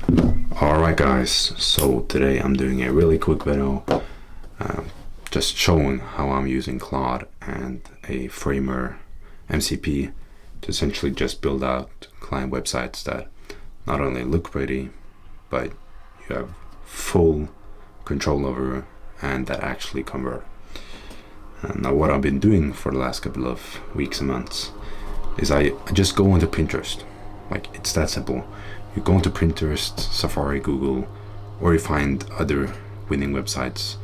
Alright guys, so today I'm doing a really quick video just showing how I'm using Claude and a Framer MCP to essentially just build out client websites that not only look pretty, but you have full control over and that actually convert. Now what I've been doing for the last couple of weeks and months is I just go onto Pinterest. Like, it's that simple. You go into Pinterest, Safari, Google, or you find other winning websites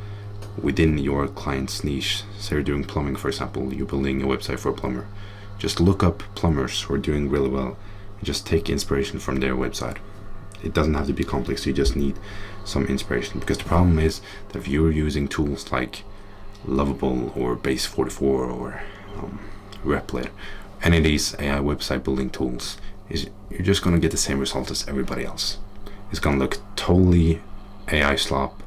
within your client's niche. Say you're doing plumbing, for example, you're building a website for a plumber. Just look up plumbers who are doing really well and just take inspiration from their website. It doesn't have to be complex, you just need some inspiration, because the problem is that if you're using tools like Lovable or Base 44 or Replit, any of these AI website building tools, you're just going to get the same result as everybody else. It's going to look totally AI slop.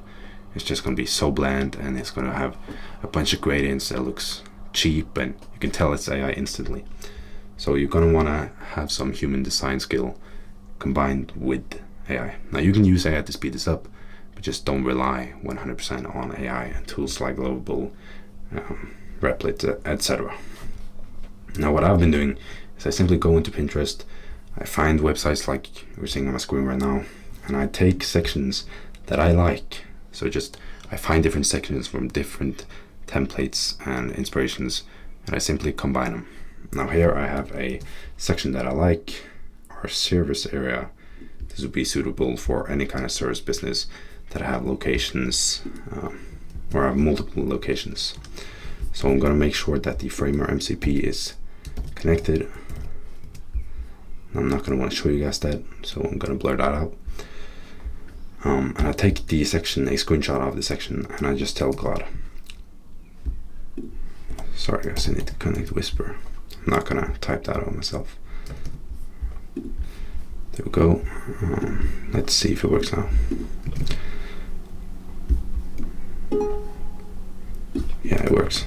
It's just going to be so bland, and it's going to have a bunch of gradients that looks cheap, and you can tell it's AI instantly. So you're going to want to have some human design skill combined with AI. Now you can use AI to speed this up, but just don't rely 100% on AI and tools like lovable, Replit, etc. Now what I've been doing is I simply go into Pinterest, I find websites like we're seeing on my screen right now, and I take sections that I like. So I find different sections from different templates and inspirations, and I simply combine them. Now here I have a section that I like, our service area. This would be suitable for any kind of service business that have locations or have multiple locations. So I'm going to make sure that the Framer MCP is connected. I'm not going to want to show you guys that, so I'm going to blur that out. And I take the section, a screenshot of the section, and I just tell Claude. Sorry guys, I need to connect Whisper. I'm not going to type that out myself. There we go. Let's see if it works now. Yeah, it works.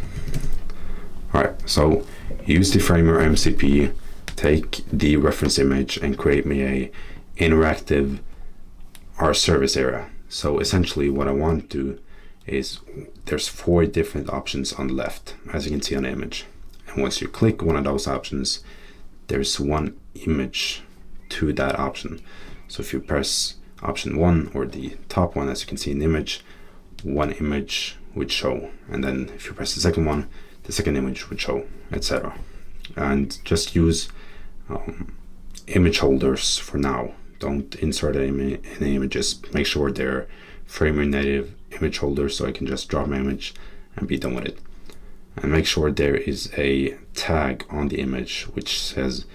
Alright, so use the Framer MCP, take the reference image and create me a interactive our service area. So essentially what I want to do is there's 4 different options on the left, as you can see on the image. And once you click one of those options, there's one image to that option. So if you press option 1 or the top one, as you can see in the image, one image would show. And then if you press the second one, the second image would show, etc. And just use image holders for now. Don't insert any images. Make sure they're Framer native image holders, so I can just drop my image and be done with it. And make sure there is a tag on the image which says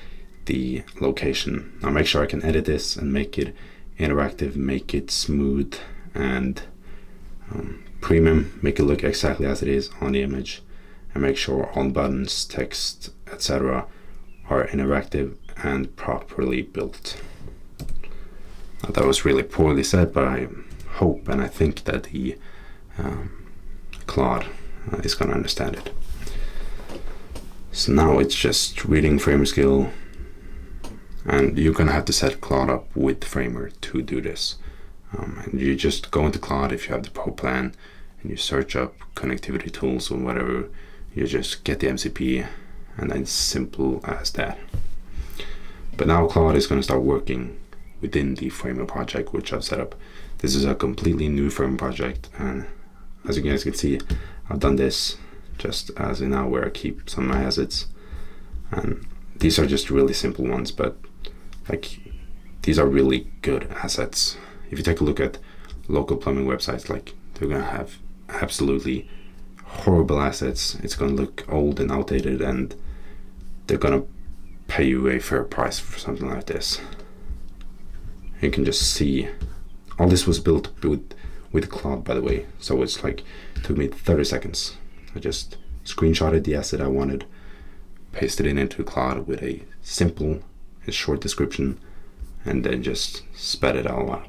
the location. Now make sure I can edit this and make it interactive, make it smooth and premium, make it look exactly as it is on the image, and make sure all buttons, text, etc. are interactive and properly built. Now, that was really poorly said, but I hope and I think that the Claude is going to understand it. So now it's just reading Framer skill, and you're going to have to set Claude up with Framer to do this. And you just go into Claude if you have the Pro plan, and you search up connectivity tools or whatever. You just get the MCP, and then it's simple as that. But now Claude is going to start working within the Framer project which I've set up. This is a completely new Framer project, and as you guys can see, I've done this just as in now, where I keep some of my assets, and these are just really simple ones, but like these are really good assets. If you take a look at local plumbing websites, like they're gonna have absolutely horrible assets. It's gonna look old and outdated, and they're gonna pay you a fair price for something like this. You can just see all this was built with Claude, by the way, so it's like it took me 30 seconds. I just screenshotted the asset I wanted, pasted it into Claude with a simple and short description, and then just spat it all out.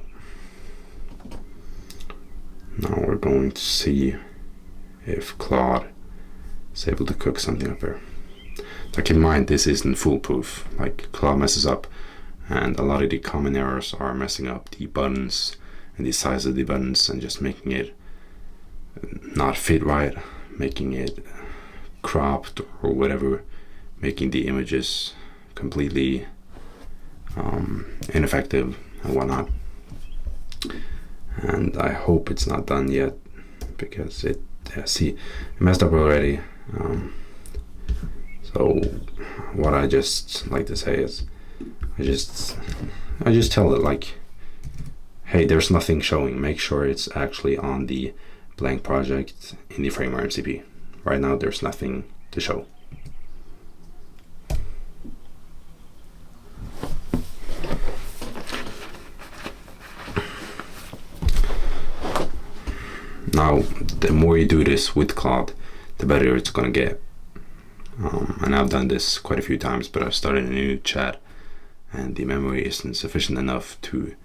Now we're going to see if Claude is able to cook something up here. Like, in mind, this isn't foolproof. Like, Claude messes up and a lot of the common errors are messing up the buttons and the size of the buttons and just making it not fit right, making it cropped or whatever, making the images completely ineffective and whatnot. And I hope it's not done yet, because it messed up already. So what I just like to say is, I just tell it like, hey, there's nothing showing. Make sure it's actually on the blank project in the Framer MCP. Right now there's nothing to show. Now, the more you do this with Claude, the better it's gonna get. And I've done this quite a few times, but I've started a new chat and the memory isn't sufficient enough to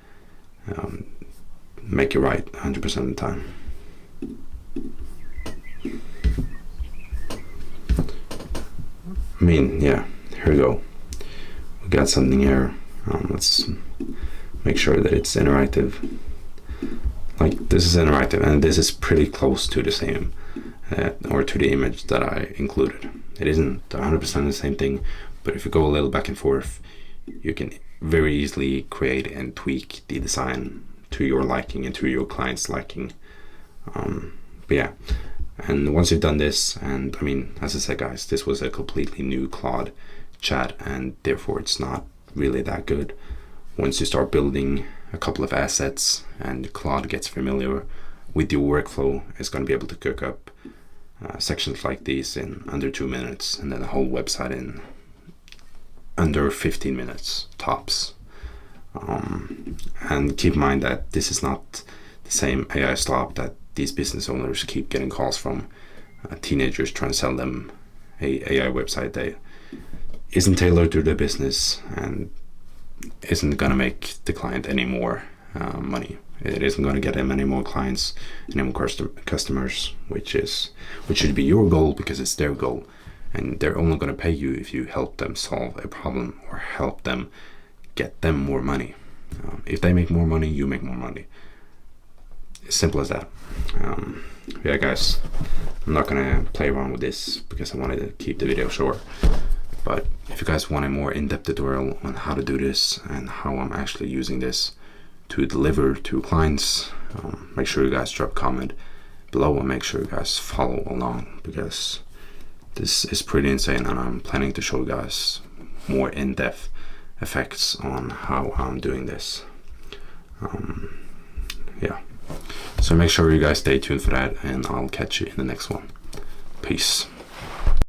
make it right 100% of the time. I mean, yeah, here we go. We got something here. Let's make sure that it's interactive. Like, this is interactive, and this is pretty close to the same, or to the image that I included. It isn't 100% the same thing, but if you go a little back and forth, you can very easily create and tweak the design to your liking and to your client's liking. But yeah, and once you've done this, and I mean, as I said guys, this was a completely new Claude chat, and therefore it's not really that good. Once you start building a couple of assets and Claude gets familiar with your workflow, it's going to be able to cook up sections like these in under 2 minutes, and then the whole website in under 15 minutes tops. And keep in mind that this is not the same AI slop that these business owners keep getting calls from, teenagers trying to sell them a AI website that isn't tailored to their business and isn't going to make the client any more money. It isn't going to get them any more clients, any more customers, which should be your goal, because it's their goal, and they're only going to pay you if you help them solve a problem or help them get them more money. If they make more money, you make more money. As simple as that. Yeah guys, I'm not gonna play around with this because I wanted to keep the video short, but if you guys want a more in-depth tutorial on how to do this and how I'm actually using this to deliver to clients, make sure you guys drop a comment below and make sure you guys follow along, because this is pretty insane, and I'm planning to show you guys more in-depth effects on how I'm doing this. Yeah, so make sure you guys stay tuned for that, and I'll catch you in the next one. Peace.